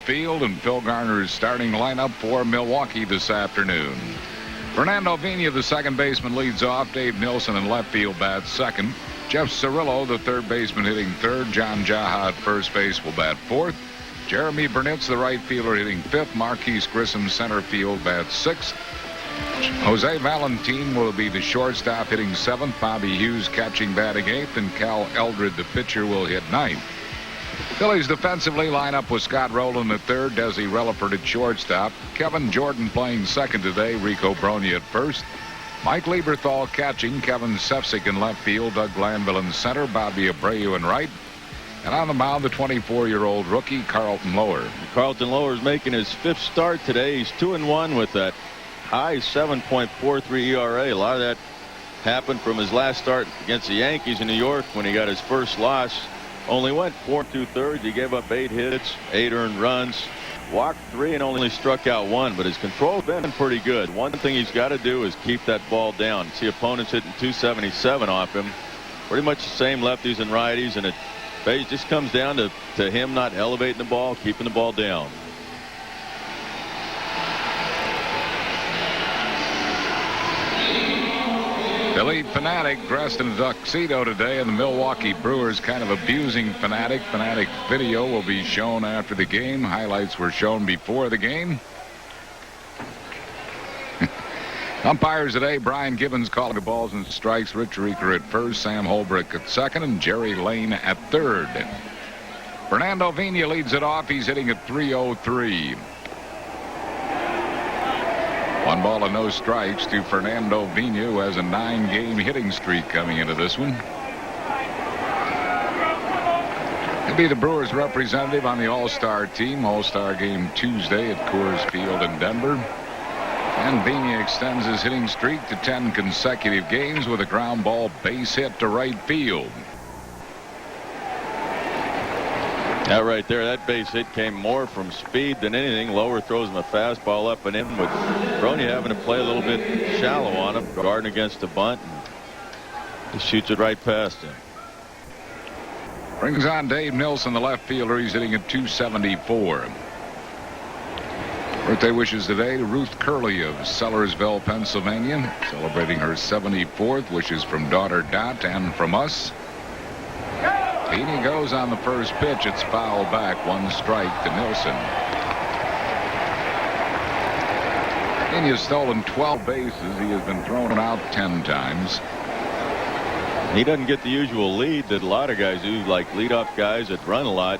field, and Phil Garner's starting lineup for Milwaukee this afternoon. Fernando Vina, the second baseman, leads off. Dave Nilsson in left field bats second. Jeff Cirillo, the third baseman, hitting third. John Jaha at first base will bat fourth. Jeremy Burnitz, the right fielder, hitting fifth. Marquise Grissom, center field, bats sixth. Jose Valentin will be the shortstop, hitting seventh. Bobby Hughes catching, batting eighth, and Cal Eldred, the pitcher, will hit ninth. Phillies defensively line up with Scott Rowland at third, Desi Relaford at shortstop, Kevin Jordan playing second today, Rico Brogna at first, Mike Lieberthal catching, Kevin Sefcik in left field, Doug Glanville in center, Bobby Abreu in right. And on the mound, the 24-year-old rookie, Carlton Loewer. Carlton Loewer is making his fifth start today. He's 2-1 with that high 7.43 ERA. A lot of that happened from his last start against the Yankees in New York when he got his first loss. Only went 4 2/3. He gave up 8 hits, 8 earned runs, walked 3, and only struck out 1. But his control's been pretty good. One thing he's got to do is keep that ball down. See opponents hitting 277 off him. Pretty much the same lefties and righties, and it just comes down to him not elevating the ball, keeping the ball down. Philly Fanatic dressed in a tuxedo today, and the Milwaukee Brewers kind of abusing Fanatic. Fanatic video will be shown after the game. Highlights were shown before the game. Umpires today, Brian Gibbons calling the balls and strikes. Rich Reeker at first, Sam Holbrook at second, and Jerry Lane at third. Fernando Vina leads it off. He's hitting at .303. 1 ball and no strikes to Fernando Vina, who has a 9-game hitting streak coming into this one. He'll be the Brewers representative on the All-Star team. All-Star game Tuesday at Coors Field in Denver. And Vina extends his hitting streak to 10 consecutive games with a ground ball base hit to right field. Now right there, that base hit came more from speed than anything. Loewer throws him a fastball up and in, with Brogna having to play a little bit shallow on him, guarding against the bunt. He shoots it right past him. Brings on Dave Nilsson, the left fielder. He's hitting at .274. Birthday wishes today to Ruth Curley of Sellersville, Pennsylvania, celebrating her 74th. Wishes from daughter Dot and from us. Vina goes on the first pitch. It's fouled back. 1 strike to Nilsson. Vina's stolen 12 bases. He has been thrown out 10 times. He doesn't get the usual lead that a lot of guys do, like leadoff guys that run a lot.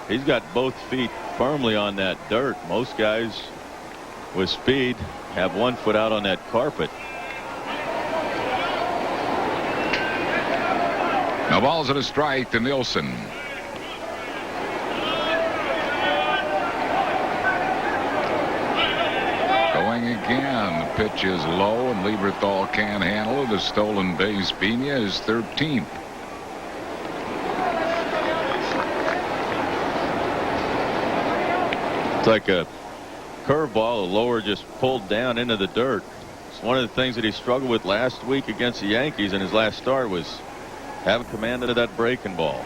He's got both feet firmly on that dirt. Most guys with speed have 1 foot out on that carpet. Now balls at a strike to Nilsson. Going again. The pitch is low, and Lieberthal can't handle it. A stolen base. Vina is 13th. It's like a curveball. The Loewer just pulled down into the dirt. It's one of the things that he struggled with last week against the Yankees in his last start, was having command of that breaking ball.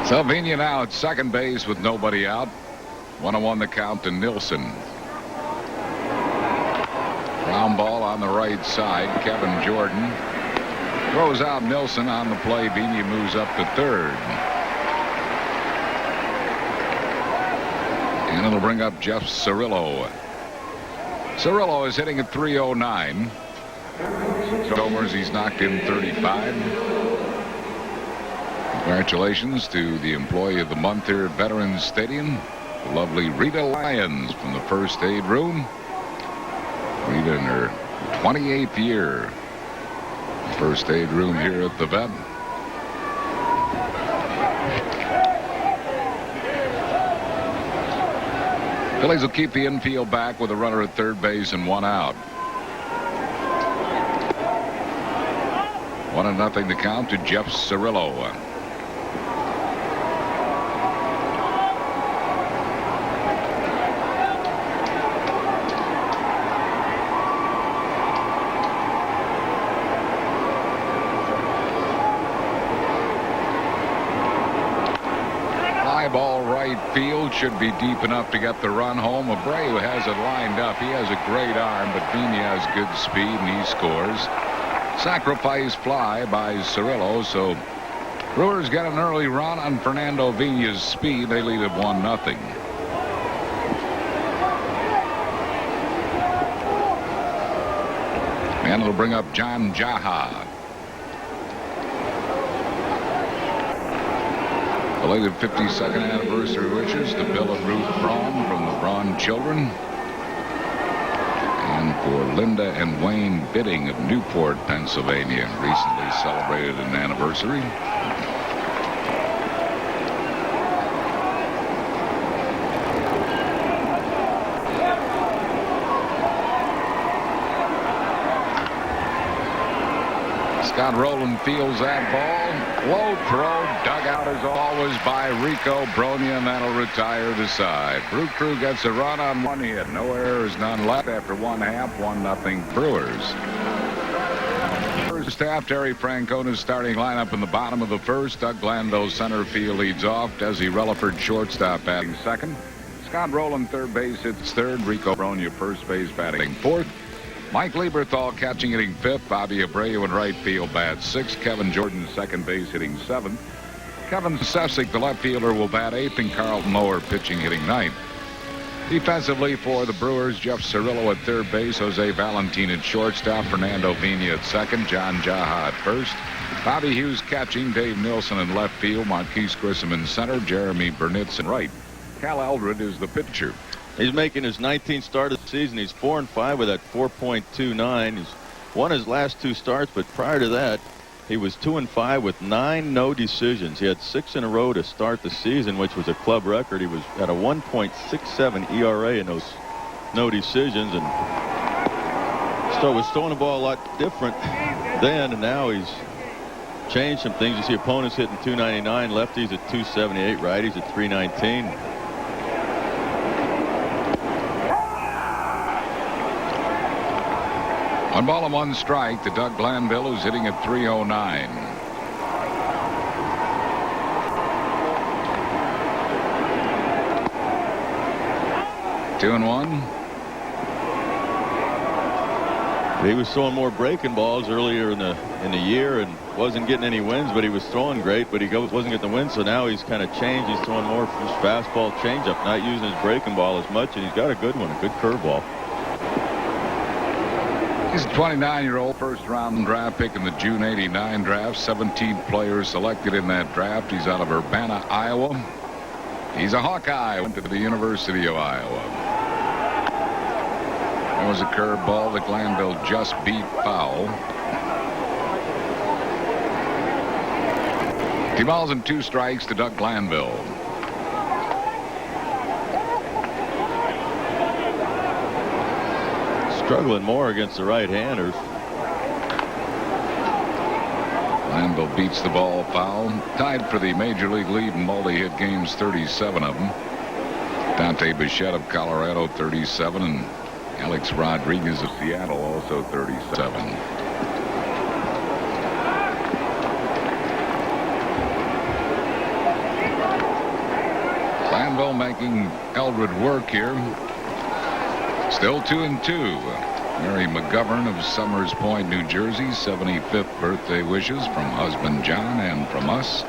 So Vina now at second base with nobody out. 1-1 the count to Nilsson. Ground ball on the right side. Kevin Jordan throws out Nilsson on the play. Vina moves up to third. And it'll bring up Jeff Cirillo. Cirillo is hitting at .309. Homers, he's knocked in 35. Congratulations to the employee of the month here at Veterans Stadium, the lovely Rita Lyons from the first aid room. Rita in her 28th year. First aid room here at the vet. Phillies will keep the infield back with a runner at third base and 1 out. 1-0 the count to Jeff Cirillo. Fly ball right field, should be deep enough to get the run home. Abreu has it lined up. He has a great arm, but Vina has good speed, and he scores. Sacrifice fly by Cirillo, so Brewers get an early run on Fernando Vina's speed. They lead it 1-0. And it'll bring up John Jaha. Belated 52nd anniversary wishes to Bill and Ruth Braun from the Braun children. And for Linda and Wayne Bidding of Newport, Pennsylvania, recently celebrated an anniversary. Scott Rowland fields that ball. Low throw, dug out as always by Rico Bronya, and that'll retire the side. Brew Crew gets a run on one hit. No errors, none left after 1/2. 1-0 Brewers. First half, Terry Francona's starting lineup in the bottom of the first. Doug Glanville center field leads off. Desi Relaford shortstop batting second. Scott Rowland third base hits third. Rico Bronya first base batting fourth. Mike Lieberthal catching hitting fifth. Bobby Abreu in right field bats sixth. Kevin Jordan second base hitting seventh. Kevin Sessick, the left fielder, will bat eighth, and Carlton Loewer pitching hitting ninth. Defensively for the Brewers, Jeff Cirillo at third base, Jose Valentin at shortstop, Fernando Vina at second, John Jaha at first. Bobby Hughes catching, Dave Nilsson in left field, Marquise Grissom in center, Jeremy Burnitz in right. Cal Eldred is the pitcher. He's making his 19th start of the season. He's 4-5 with that 4.29. He's won his last two starts, but prior to that, he was 2-5 with 9 no decisions. He had 6 in a row to start the season, which was a club record. He was at a 1.67 ERA in those no decisions, and so was throwing the ball a lot different then, and now he's changed some things. You see opponents hitting 299, lefties at 278, righties at 319. One ball and one strike to Doug Glanville, who's hitting at 309. Two and one. He was throwing more breaking balls earlier in the year and wasn't getting any wins, but he was throwing great, but he wasn't getting the wins. So now he's kind of changed. He's throwing more his fastball changeup, not using his breaking ball as much, and he's got a good one, a good curveball. He's a 29-year-old first-round draft pick in the June '89 draft. 17 players selected in that draft. He's out of Urbana, Iowa. He's a Hawkeye. Went to the University of Iowa. That was a curveball that Glanville just beat foul. 2 balls and 2 strikes to Doug Glanville. Struggling more against the right-handers. Glanville beats the ball foul. Tied for the major league lead in multi-hit games, 37 of them. Dante Bichette of Colorado, 37, and Alex Rodriguez of Seattle, also 37. Glanville making Eldred work here. Still 2-2. Mary McGovern of Summers Point, New Jersey, 75th birthday wishes from husband John and from us.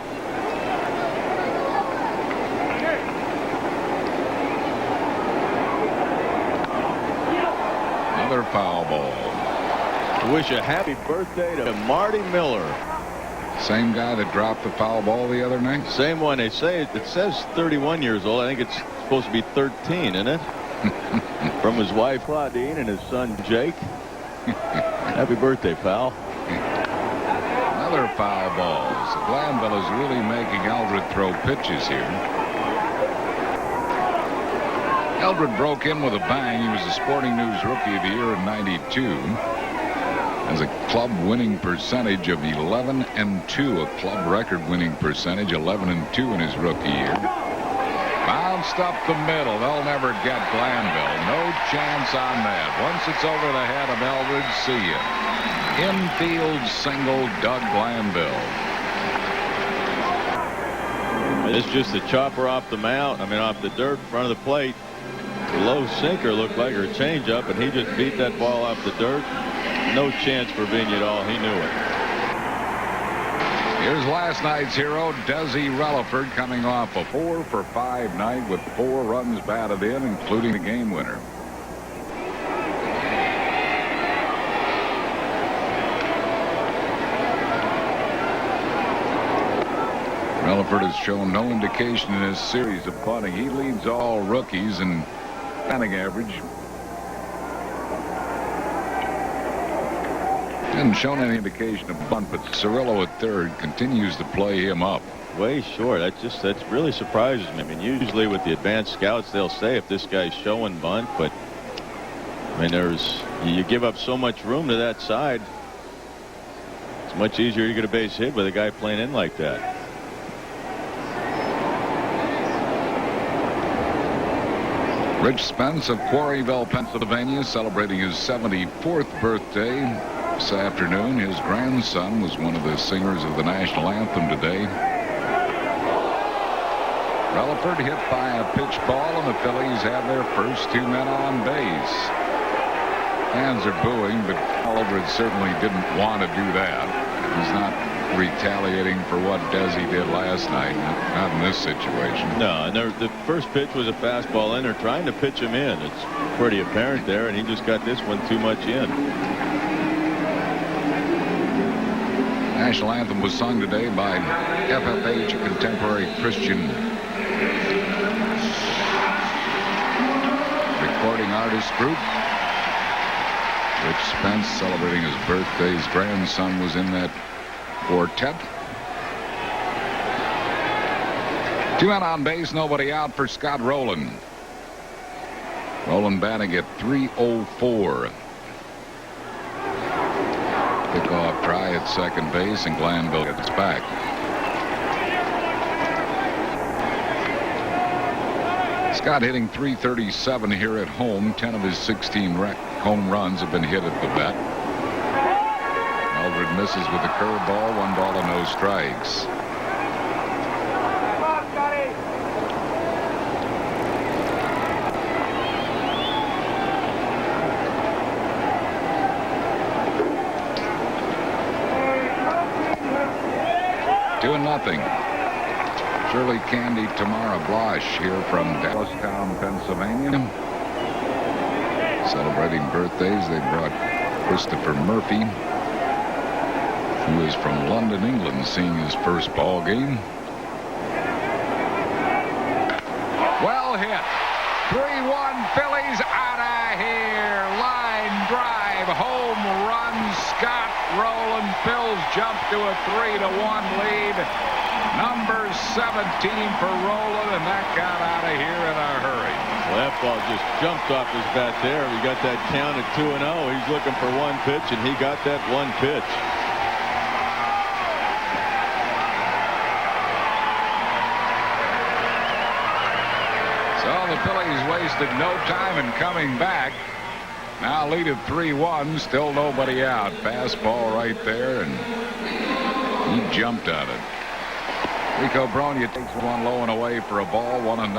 Another foul ball. Wish a happy birthday to Marty Miller. Same guy that dropped the foul ball the other night? Same one. They say it says 31 years old. I think it's supposed to be 13, isn't it? From his wife Claudine and his son Jake. Happy birthday, pal. Another foul ball. So Glanville is really making Eldred throw pitches here. Eldred broke in with a bang. He was the Sporting News Rookie of the Year in '92. Has a club winning percentage of 11-2, a club record winning percentage 11-2 in his rookie year. Bounced up the middle. They'll never get Glanville. No chance on that. Once it's over the head of Eldred, see ya. Infield single, Doug Glanville. It's just a chopper off the mound. I mean, off the dirt in front of the plate. The low sinker looked like her changeup, and he just beat that ball off the dirt. No chance for Vigna at all. He knew it. Here's last night's hero, Desi Relaford, coming off a 4-for-5 night with 4 runs batted in, including the game winner. Relaford has shown no indication in his series of bunting. He leads all rookies in batting average. Hasn't shown any indication of bunt, but Cirillo at third continues to play him up. Way short. That really surprises me. I mean, usually with the advanced scouts, they'll say if this guy's showing bunt, but I mean, you give up so much room to that side. It's much easier to get a base hit with a guy playing in like that. Rich Spence of Quarryville, Pennsylvania, celebrating his 74th birthday this afternoon. His grandson was one of the singers of the national anthem today. Relaford hit by a pitch ball, and the Phillies have their first 2 men on base. Fans are booing, but Eldred certainly didn't want to do that. He's not retaliating for what Desi did last night. Not in this situation. No, and the first pitch was a fastball in. They're trying to pitch him in. It's pretty apparent there, and he just got this one too much in. National anthem was sung today by FFH, a contemporary Christian recording artist group. Rich Spence celebrating his birthday. His grandson was in that quartet. 2 men on base, nobody out for Scott Rowland. Rowland batting at .304. Pickoff try at second base, and Glanville gets back. Scott hitting .337 here at home. 10 of his 16 home runs have been hit at the bat. Eldred misses with a curveball. 1 ball and no strikes. Doing nothing. Shirley Candy Tamara Blosh here from Dallastown, Pennsylvania. Celebrating birthdays, they brought Christopher Murphy, who is from London, England, seeing his first ball game. Well hit. 3-1 Phillies out of here. Line drive, home run. Scott Rowland. Phil's jump to a 3-1 lead. Number 17 for Rowland, and that got out of here in a hurry. Well, that ball just jumped off his bat there. We got that count at 2-0. He's looking for 1 pitch, and he got that 1 pitch. So the Phillies wasted no time in coming back. Now lead at 3-1, still nobody out. Fastball right there, and he jumped on it. Rico Bronya takes one low and away for a ball, 1-0.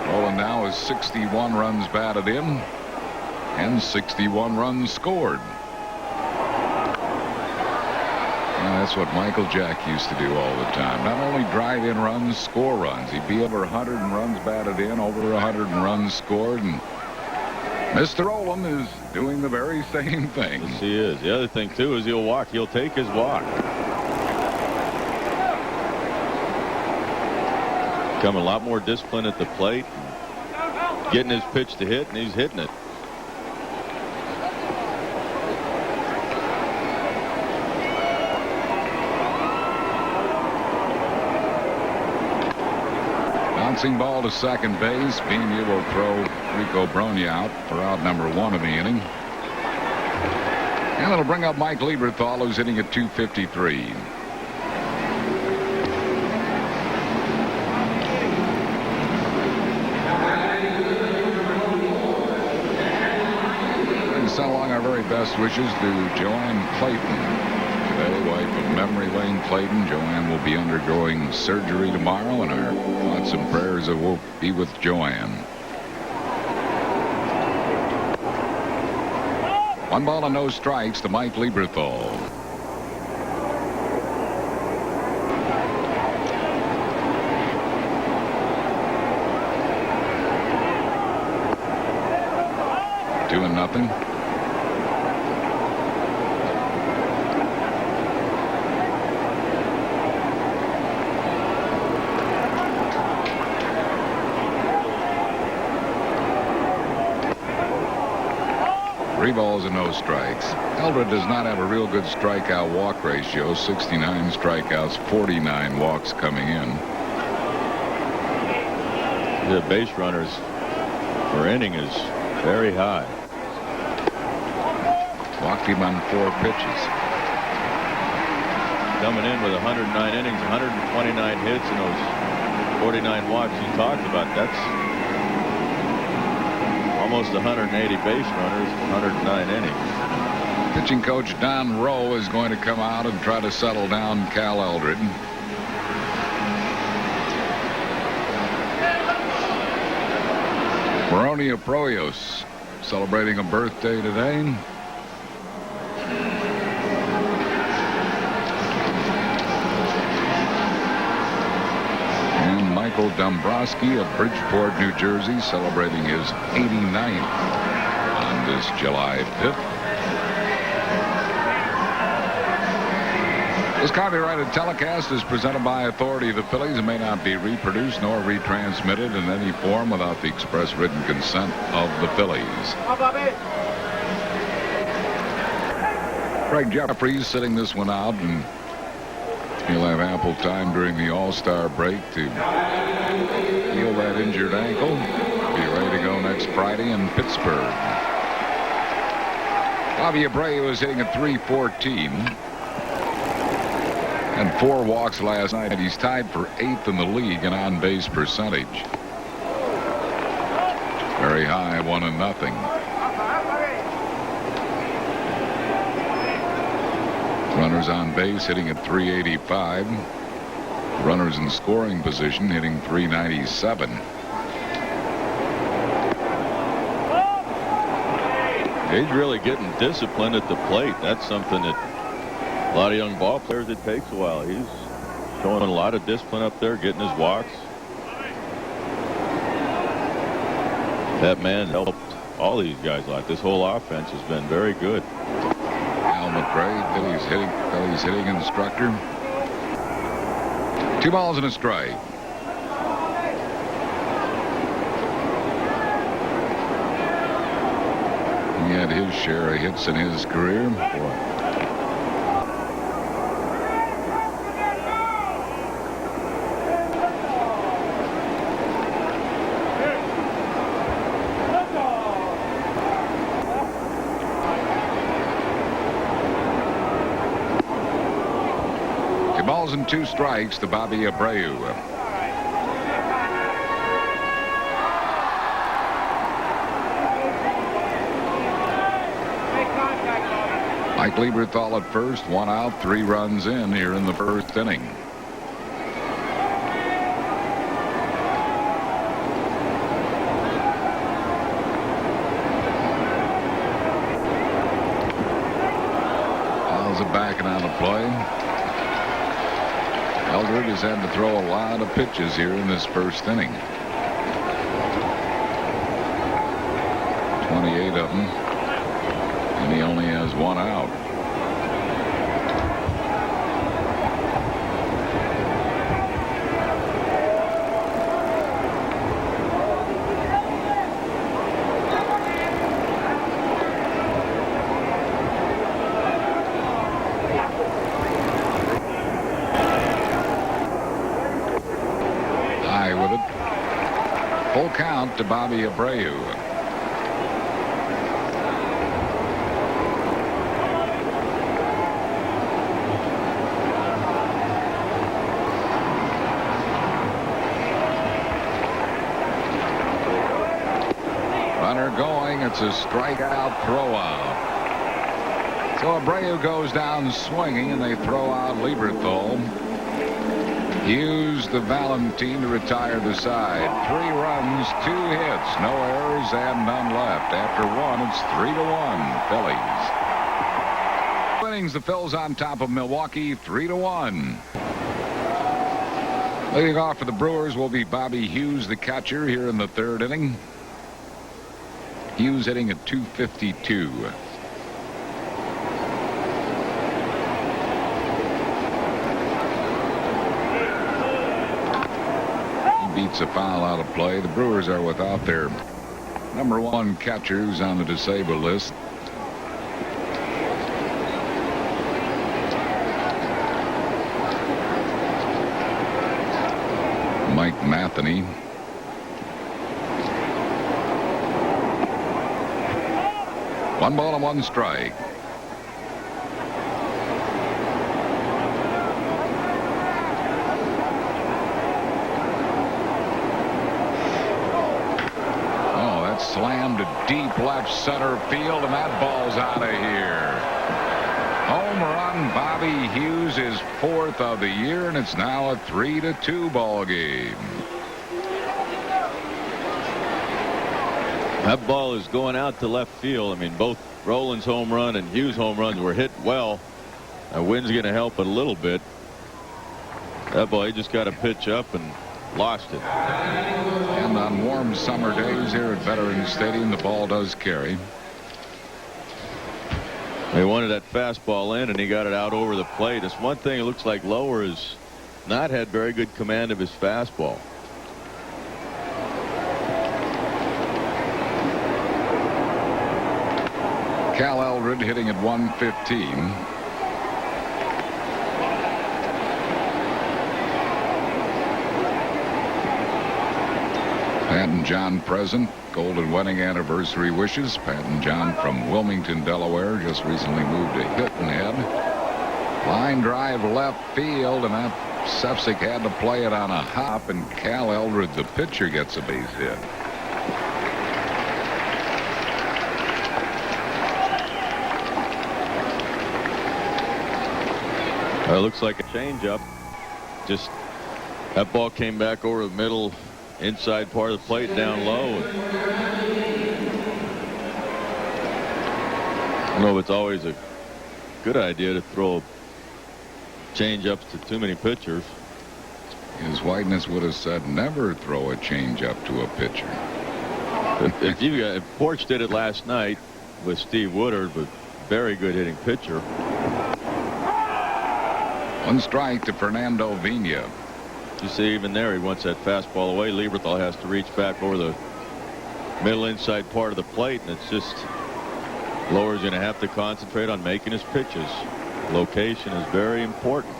Rowland now has 61 runs batted in and 61 runs scored. That's what Michael Jack used to do all the time. Not only drive in runs, score runs. He'd be over 100 runs batted in, over 100 runs scored, and Mr. Rowland is doing the very same thing. Yes, he is. The other thing, too, is he'll walk. He'll take his walk. Becoming a lot more disciplined at the plate. Getting his pitch to hit, and he's hitting it. Bouncing ball to second base. Vigna will throw Rico Bronya out for out number 1 of the inning. And it'll bring up Mike Lieberthal, who's hitting at .253. And send along our very best wishes to Joanne Clayton, today. Wife of memory lane Clayton. Joanne will be undergoing surgery tomorrow, and our thoughts and prayers will be with Joanne. 1 ball and no strikes to Mike Lieberthal. Two and nothing. Three balls and no strikes. Eldred does not have a real good strikeout walk ratio. 69 strikeouts, 49 walks coming in. The base runners per inning is very high. Walked him on 4 pitches. Coming in with 109 innings, 129 hits, and those 49 walks you talked about. That's almost 180 base runners, 109 innings. Pitching coach Don Rowe is going to come out and try to settle down Cal Eldred. Maronia Proyos celebrating a birthday today. And Michael Dombrowski of Bridgeport, New Jersey, celebrating his 89th on this July 5th. This copyrighted telecast is presented by authority of the Phillies and may not be reproduced nor retransmitted in any form without the express written consent of the Phillies. Craig Jeffries sitting this one out, and he'll have ample time during the All-Star break to heal that injured ankle. Be ready to go next Friday in Pittsburgh. Bobby Abreu is hitting at .314. And 4 walks last night. He's tied for 8th in the league in on-base percentage. Very high, 1-0. Runners on base hitting at .385. Runners in scoring position hitting .397. He's really getting disciplined at the plate. That's something that a lot of young ball players, it takes a while. He's showing a lot of discipline up there, getting his walks. That man helped all these guys a lot. This whole offense has been very good. Al McRae, Phillies hitting instructor. 2 balls and a strike. He had his share of hits in his career. Boy. Balls and 2 strikes to Bobby Abreu. Mike Lieberthal at first, 1 out, 3 runs in here in the first inning. Balls are backing out of play. Eldred has had to throw a lot of pitches here in this first inning. 28 of them, and he only has 1 out. Full count to Bobby Abreu. Runner going. It's a strikeout throw out. So Abreu goes down swinging, and they throw out Lieberthal. Hughes to Valentin to retire the side. 3 runs, 2 hits, no errors, and none left. After 1, it's 3-1 Phillies. Innings, the Phils on top of Milwaukee, 3-1. Leading off for the Brewers will be Bobby Hughes, the catcher, here in the 3rd inning. Hughes hitting at .252. Beats a foul out of play. The Brewers are without their number 1 catcher, who's on the disabled list. Mike Matheny. One ball and 1 strike. Slammed to deep left center field, and that ball's out of here. Home run, Bobby Hughes, his 4th of the year, and it's now a 3-2 ball game. That ball is going out to left field. I mean, both Rollins' home run and Hughes' home runs were hit well. The wind's going to help it a little bit. That ball, he just got to pitch up and lost it. And on warm summer days here at Veterans Stadium, the ball does carry. They wanted that fastball in, and he got it out over the plate. It's one thing, it looks like Loewer has not had very good command of his fastball. Cal Eldred hitting at .115. Pat and John present. Golden wedding anniversary wishes. Pat and John from Wilmington, Delaware, just recently moved to Hilton Head. Line drive left field, and that Sefcik had to play it on a hop, and Cal Eldred, the pitcher, gets a base hit. It looks like a changeup. Just that ball came back over the middle, inside part of the plate, down low. I don't know if it's always a good idea to throw change-ups to too many pitchers. His Whiteness would have said never throw a changeup to a pitcher. If Porch did it last night with Steve Woodard, but very good hitting pitcher. 1 strike to Fernando Vina. You see, even there, he wants that fastball away. Lieberthal has to reach back over the middle inside part of the plate, and it's just Loewer's going to have to concentrate on making his pitches. Location is very important.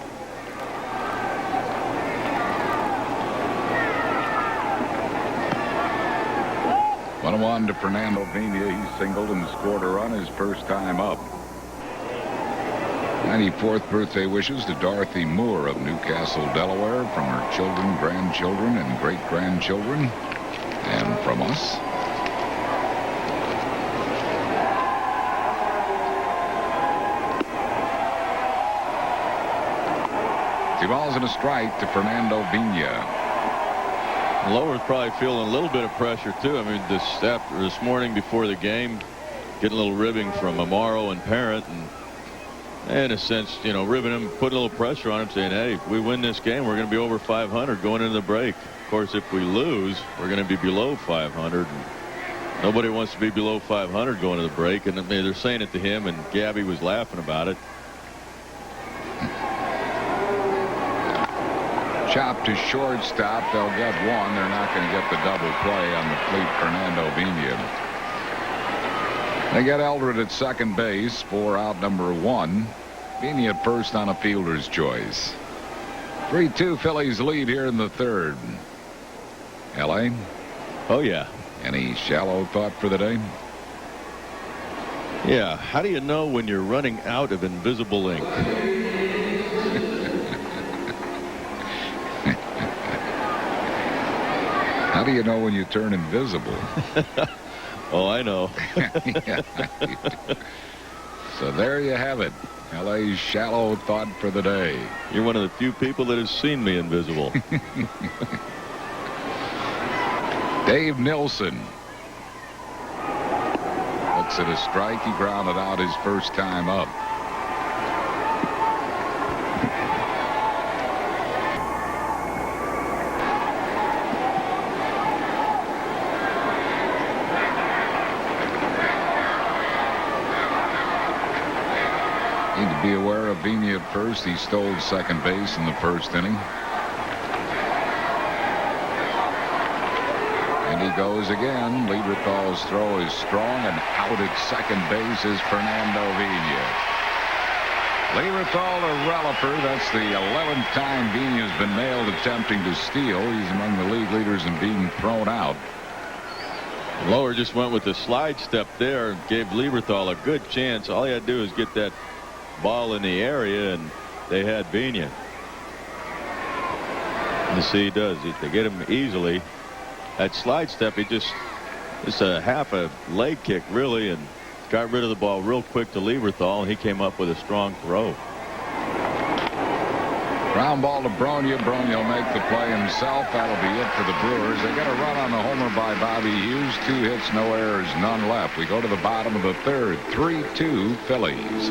One to Fernando Vina. He singled and scored a run his first time up. 94th birthday wishes to Dorothy Moore of Newcastle, Delaware, from her children, grandchildren, and great-grandchildren, and from us. Two balls and a strike to Fernando Vina. Loewer's probably feeling a little bit of pressure too. I mean, this morning before the game, getting a little ribbing from Amaro and Parent, and in a sense, you know, ribbing him, putting a little pressure on him, saying, hey, if we win this game, we're going to be over 500 going into the break. Of course, if we lose, we're going to be below 500. And nobody wants to be below 500 going to the break. And they're saying it to him, and Gabby was laughing about it. Chop to shortstop. They'll get 1. They're not going to get the double play on the fleet Fernando Vina. They get Eldred at second base for out number 1. Vina at first on a fielder's choice. 3-2 Phillies lead here in the 3rd. L.A.? Oh, yeah. Any shallow thought for the day? Yeah. How do you know when you're running out of invisible ink? How do you know when you turn invisible? Oh, I know. Yeah. So there you have it. LA's shallow thought for the day. You're one of the few people that has seen me invisible. Dave Nilsson looks at a strike. He grounded out his first time up. Need to be aware of Vina at first. He stole second base in the first inning. And he goes again. Lieberthal's throw is strong, and out at second base is Fernando Vina. Lieberthal or Relifer, that's the 11th time Vina's been nailed attempting to steal. He's among the league leaders in being thrown out. Loewer just went with the slide step there and gave Lieberthal a good chance. All he had to do is get that ball in the area, and they had Vina. You see, he does. They get him easily. That slide step, he just a half a leg kick, really, and got rid of the ball real quick to Lieberthal, and he came up with a strong throw. Ground ball to Bronya. Bronya will make the play himself. That'll be it for the Brewers. They get a run on the homer by Bobby Hughes. 2 hits, no errors, none left. We go to the bottom of the third. 3-2 Phillies.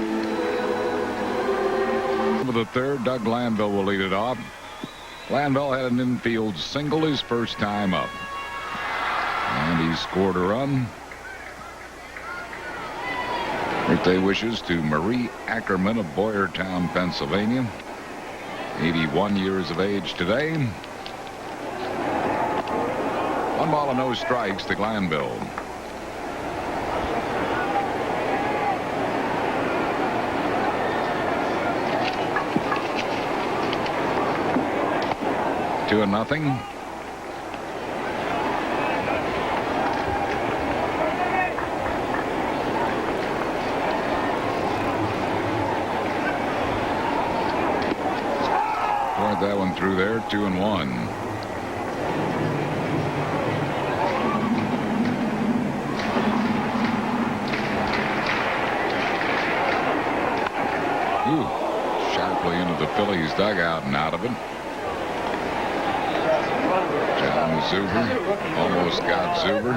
Of the third, Doug Glanville will lead it off. Glanville had an infield single his first time up, and he scored a run. Birthday wishes to Marie Ackerman of Boyertown, Pennsylvania. 81 years of age today. 1 ball and no strikes to Glanville. Two and nothing. Poured that one through there. 2-1. Ooh, sharply into the Phillies dugout and out of it. Zuber almost got Zuber.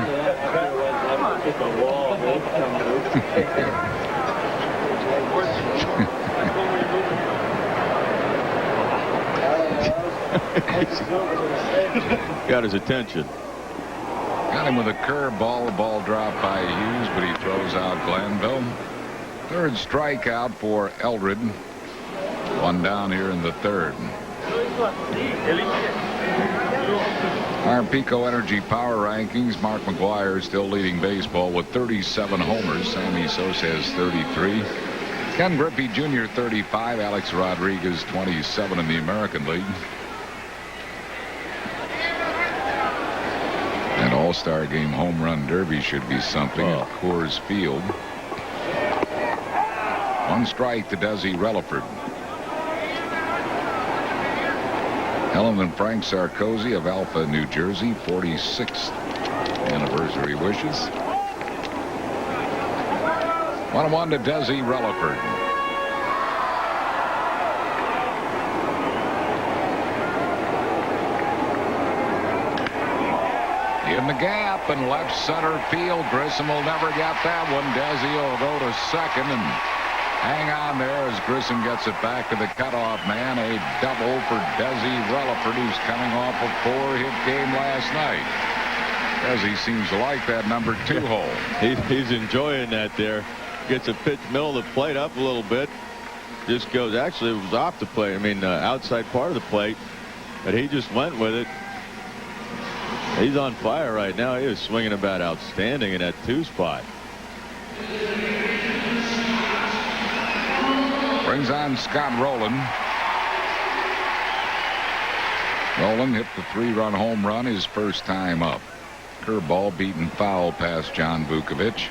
Got his attention. Got him with a curveball. The ball dropped by Hughes, but he throws out Glanville. Third strikeout for Eldred. 1 down here in the third. Our Pico Energy Power Rankings. Mark McGwire is still leading baseball with 37 homers. Sammy Sosa has 33. Ken Griffey Jr. 35. Alex Rodriguez 27 in the American League. That All-Star Game home run derby should be something at Coors Field. 1 strike to Desi Relaford. Helen and Frank Sarkozy of Alpha, New Jersey, 46th anniversary wishes. 1-1 to Desi Relaford. In the gap and left center field. Grissom will never get that one. Desi will go to second and hang on there as Grissom gets it back to the cutoff man. A double for Desi Relaford, who's coming off a 4-hit game last night. Desi seems to like that number 2 hole. He's enjoying that there. Gets a pitch middle of the plate up a little bit. Just goes, actually it was off the plate. I mean outside part of the plate. But he just went with it. He's on fire right now. He was swinging about outstanding in that 2 spot. Brings on Scott Rowland. Rowland hit the 3-run home run his first time up. Curveball beaten foul past John Vukovic.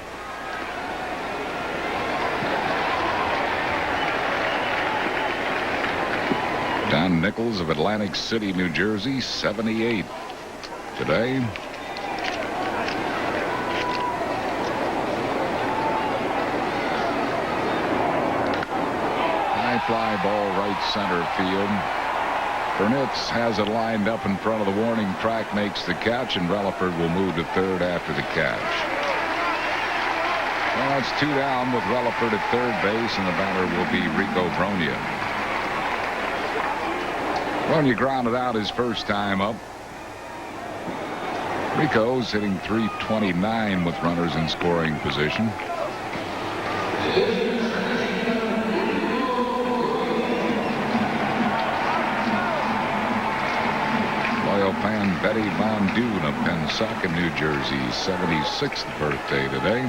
Don Nichols of Atlantic City, New Jersey, 78 today. fly ball right center field. Burnitz has it lined up in front of the warning track, makes the catch, and Relaford will move to third after the catch. Well, that's 2 down with Relaford at third base, and the batter will be Rico Brogna. Brogna grounded out his first time up. Rico's hitting .329 with runners in scoring position. Loyal fan Betty Von Dune of Pensacola, New Jersey's 76th birthday today.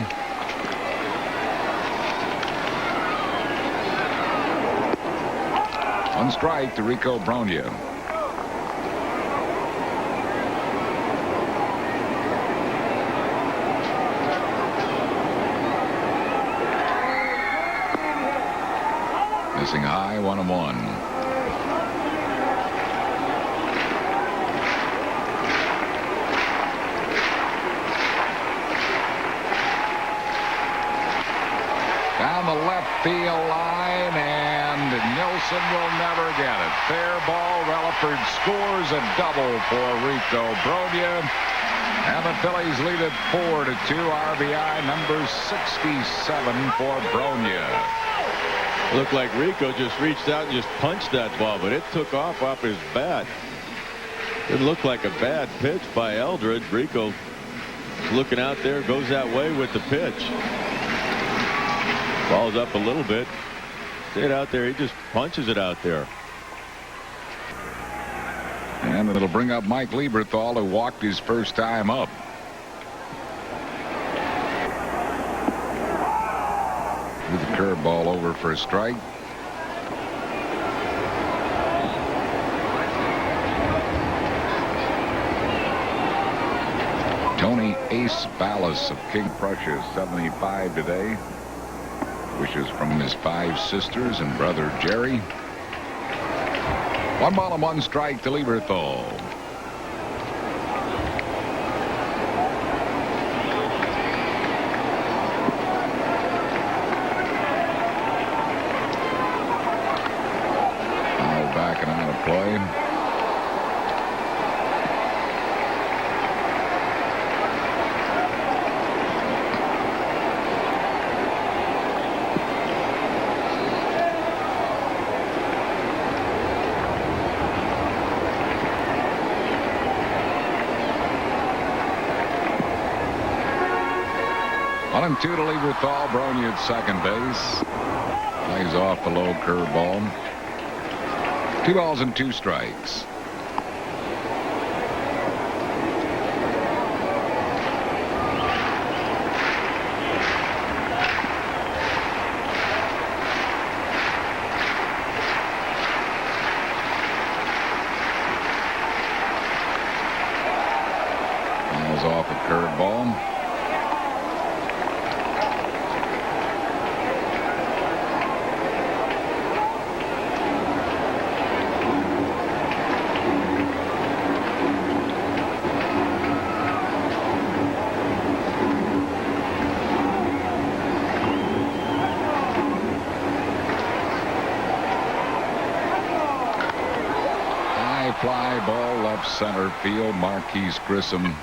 One strike to Rico Brogna. Missing high, 1-1. Down the left field line, and Nilsson will never get it. Fair ball. Relaford scores a double for Rico Brogna. And the Phillies lead it 4-2. RBI number 67 for Brogna. Looked like Rico just reached out and just punched that ball, but it took off his bat. Didn't look like a bad pitch by Eldred. Rico looking out there, goes that way with the pitch. Ball's up a little bit. Stayed out there. He just punches it out there. And it'll bring up Mike Lieberthal, who walked his first time up. With the curveball over for a strike. Tony Ace Ballas of King Prussia, 75 today. Wishes from his 5 sisters and brother Jerry. 1 ball and 1 strike to Lieberthal. Backing out of play. One and 2 to Lieberthal. Brogna at second base. Plays off the low curveball. 2 balls and 2 strikes. Fouls off a curveball. Fly ball left center field. Marquise Grissom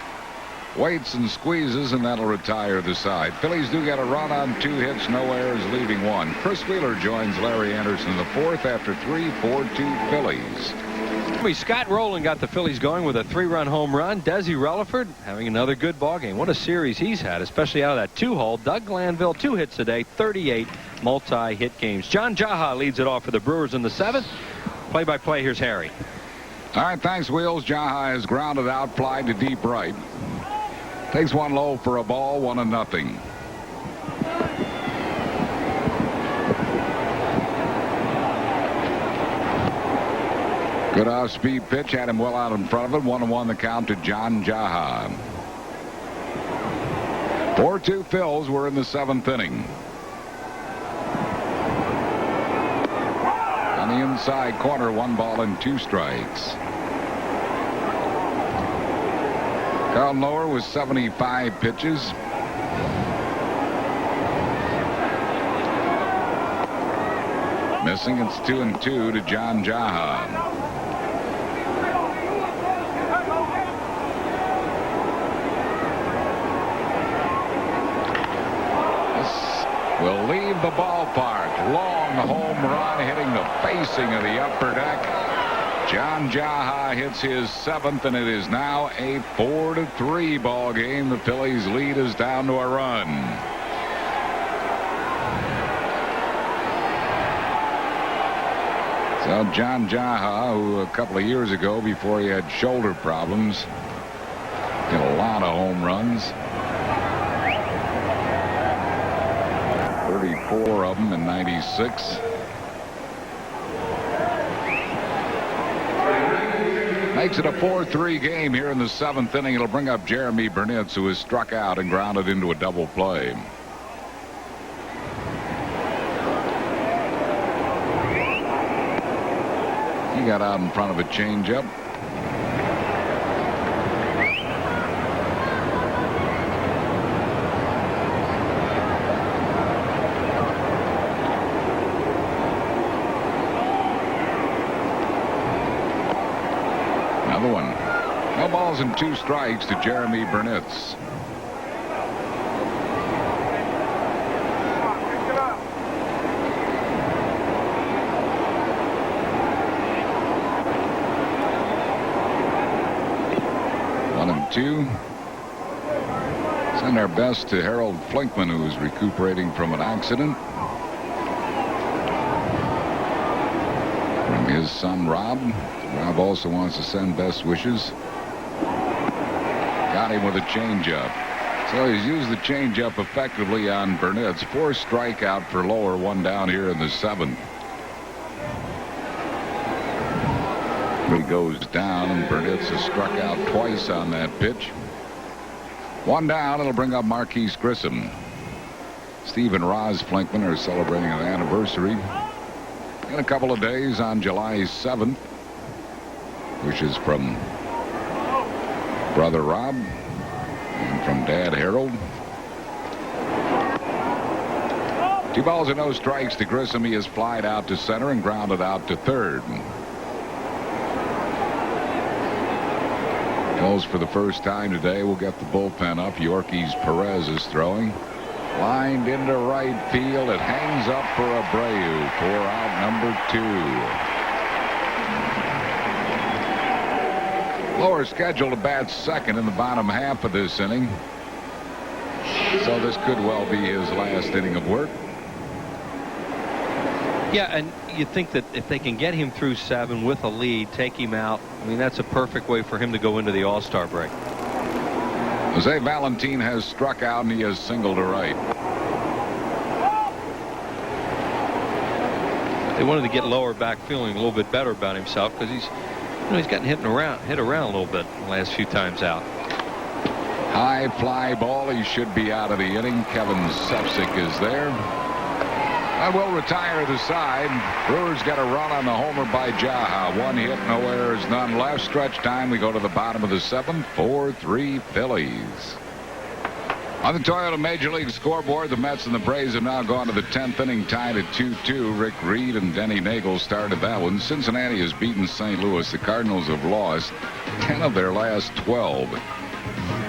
waits and squeezes, and that'll retire the side. Phillies do get a run on 2 hits, no errors, leaving 1. Chris Wheeler joins Larry Anderson in the 4th after 3, 4-2 Phillies. Scott Rowland got the Phillies going with a 3-run home run. Desi Relaford having another good ball game. What a series he's had, especially out of that 2-hole. Doug Glanville, 2 hits today, 38 multi-hit games. John Jaha leads it off for the Brewers in the 7th. Play-by-play, here's Harry. All right, thanks, Wheels. Jaha is grounded out, fly to deep right. Takes one low for a ball, 1-0. Good off-speed pitch, had him well out in front of it. 1-1 the count to John Jaha. 4-2 Phils. We're in the 7th inning. On the inside corner, 1 ball and 2 strikes. Carlton Loewer with 75 pitches. Missing. It's 2-2 to John Jaha. This will leave the ballpark. Long home run hitting the facing of the upper deck. John Jaha hits his 7th, and it is now a 4-3 ball game. The Phillies lead is down to a run. So John Jaha, who a couple of years ago, before he had shoulder problems, hit a lot of home runs. 34 of them in '96. Makes it a 4-3 game here in the 7th inning. It'll bring up Jeremy Burnitz, who is struck out and grounded into a double play. He got out in front of a changeup. Another one. No balls and 2 strikes to Jeremy Burnitz. Send our best to Harold Flinkman, who is recuperating from an accident. From his son Rob. Rob also wants to send best wishes. Got him with a changeup. So he's used the changeup effectively on Burnitz. 4 strikeout for Loewer, 1 down here in the 7th. He goes down, and Burnitz has struck out twice on that pitch. 1 down. It'll bring up Marquise Grissom. Steve and Roz Flinkman are celebrating an anniversary in a couple of days on July 7th. Wishes from brother Rob and from Dad Harold. 2 balls and no strikes to Grissom. He is flied out to center and grounded out to third. Goes for the first time today. We'll get the bullpen up. Yorkie's Perez is throwing. Lined into right field. It hangs up for Abreu for out number 2. Loewer scheduled to bat second in the bottom half of this inning. So this could well be his last inning of work. Yeah, and you think that if they can get him through 7 with a lead, take him out, I mean, that's a perfect way for him to go into the All-Star break. Jose Valentin has struck out, and he has singled to right. They wanted to get Loewer back feeling a little bit better about himself because he's gotten hit around a little bit the last few times out. High fly ball. He should be out of the inning. Kevin Sepsic is there. And will retire the side. Brewers got a run on the homer by Jaha. 1 hit, no errors, none left. Stretch time. We go to the bottom of the 7th. 4-3 Phillies. On the Toyota Major League scoreboard, the Mets and the Braves have now gone to the 10th inning, tied at 2-2. Rick Reed and Denny Nagel started that one. Cincinnati has beaten St. Louis. The Cardinals have lost 10 of their last 12.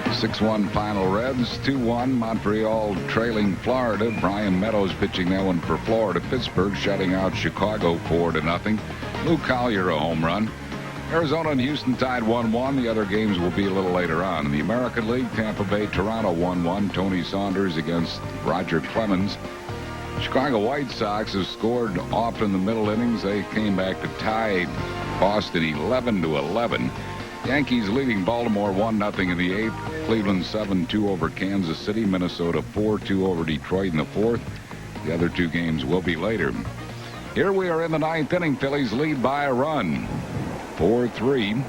6-1 final Reds. 2-1 Montreal trailing Florida. Brian Meadows pitching that one for Florida. Pittsburgh shutting out Chicago 4-0. Lou Collier a home run. Arizona and Houston tied 1-1. The other games will be a little later on. In the American League, Tampa Bay, Toronto 1-1. Tony Saunders against Roger Clemens. Chicago White Sox have scored off in the middle innings. They came back to tie Boston 11-11. Yankees leading Baltimore 1-0 in the 8th. Cleveland 7-2 over Kansas City. Minnesota 4-2 over Detroit in the 4th. The other 2 games will be later. Here we are in the 9th inning. Phillies lead by a run. 4-3.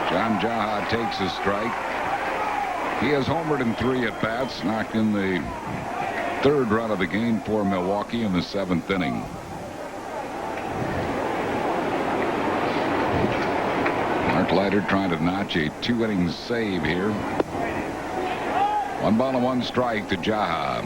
John Jaha takes a strike. He has homered in 3 at-bats. Knocked in the 3rd run of the game for Milwaukee in the 7th inning. Mark Leiter trying to notch a 2-inning save here. 1 ball and 1 strike to Jaha.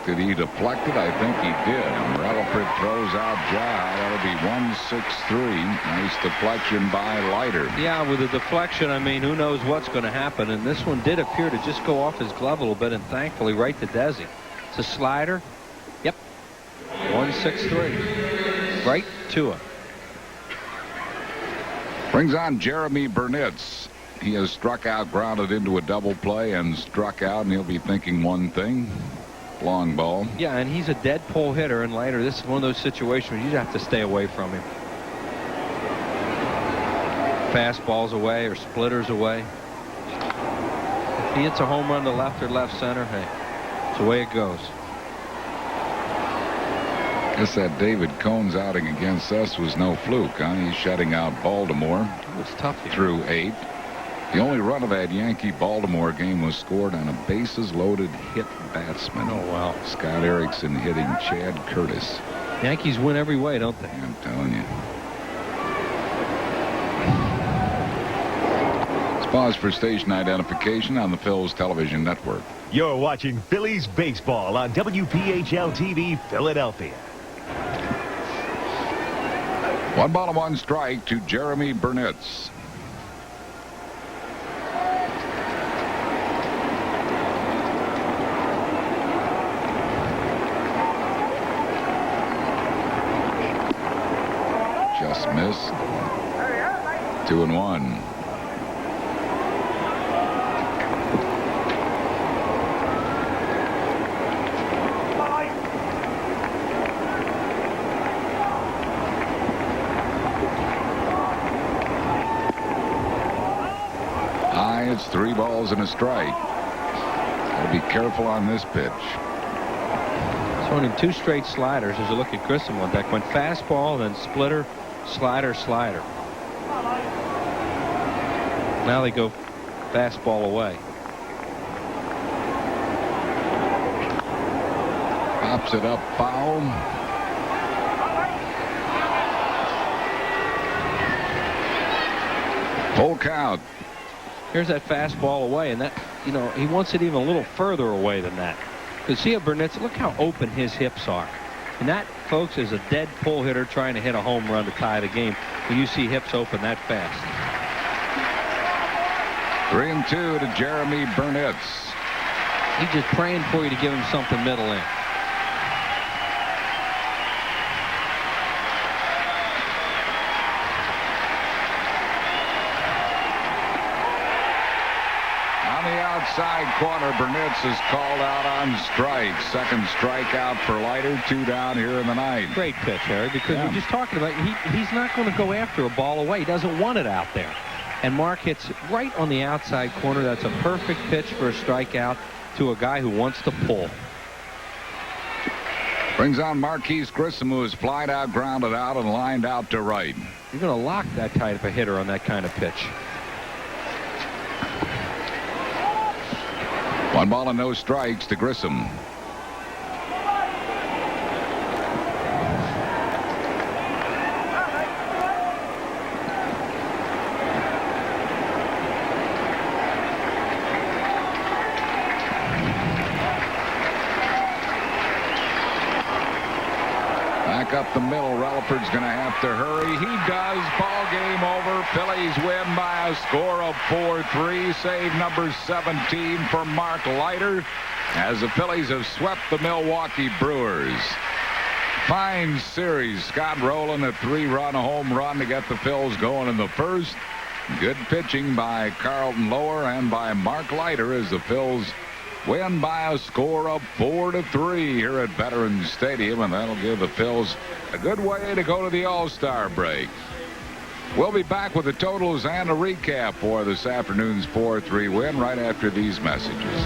Did he deflect it? I think he did. And Relaford throws out Jaha. That'll be 1-6-3. Nice deflection by Leiter. Yeah, with the deflection, I mean, who knows what's going to happen. And this one did appear to just go off his glove a little bit, and thankfully right to Desi. It's a slider. Yep. 1-6-3. Right to him. Brings on Jeremy Burnitz. He has struck out, grounded into a double play, and struck out, and he'll be thinking one thing. Long ball. Yeah, and he's a dead pull hitter, and Leiter, this is one of those situations where you have to stay away from him. Fastballs away or splitters away. If he hits a home run to left or left center, hey, it's the way it goes. Guess that David Cohn's outing against us was no fluke, huh? He's shutting out Baltimore. It was tough here. Through 8. The only run of that Yankee-Baltimore game was scored on a bases-loaded hit batsman. Oh, wow. Scott Erickson hitting Chad Curtis. Yankees win every way, don't they? I'm telling you. Let's pause for station identification on the Phil's television network. You're watching Phillies baseball on WPHL-TV Philadelphia. 1-1 strike to Jeremy Burnitz. Just missed. 2-1. It's 3 balls and a strike. Gotta be careful on this pitch. Throwing him 2 straight sliders as you look at Grissom one deck. Went fastball, then splitter, slider, slider. Now they go fastball away. Pops it up foul. Full count. Here's that fastball away, and that, you know, he wants it even a little further away than that. Because see, Burnitz, look how open his hips are. And that, folks, is a dead pull hitter trying to hit a home run to tie the game when you see hips open that fast. 3-2 to Jeremy Burnitz. He's just praying for you to give him something middle in. Outside corner, Burnitz is called out on strike. Second strikeout for Leiter. 2 down here in the ninth. Great pitch, Harry, because we're just talking about he's not going to go after a ball away. He doesn't want it out there. And Mark hits right on the outside corner. That's a perfect pitch for a strikeout to a guy who wants to pull. Brings on Marquise Grissom, who is flied out, grounded out, and lined out to right. You're going to lock that type of hitter on that kind of pitch. 1 ball and no strikes to Grissom. Back up the middle. Relaford's going to have to hurry. He does. Ball game over. Phillies win by a score of 4-3. Save number 17 for Mark Leiter as the Phillies have swept the Milwaukee Brewers. Fine series. Scott Rowland, a 3-run home run to get the Phils going in the first. Good pitching by Carlton Loewer and by Mark Leiter as the Phils win by a score of 4-3 here at Veterans Stadium, and that'll give the Phils a good way to go to the All-Star break. We'll be back with the totals and a recap for this afternoon's 4-3 win right after these messages.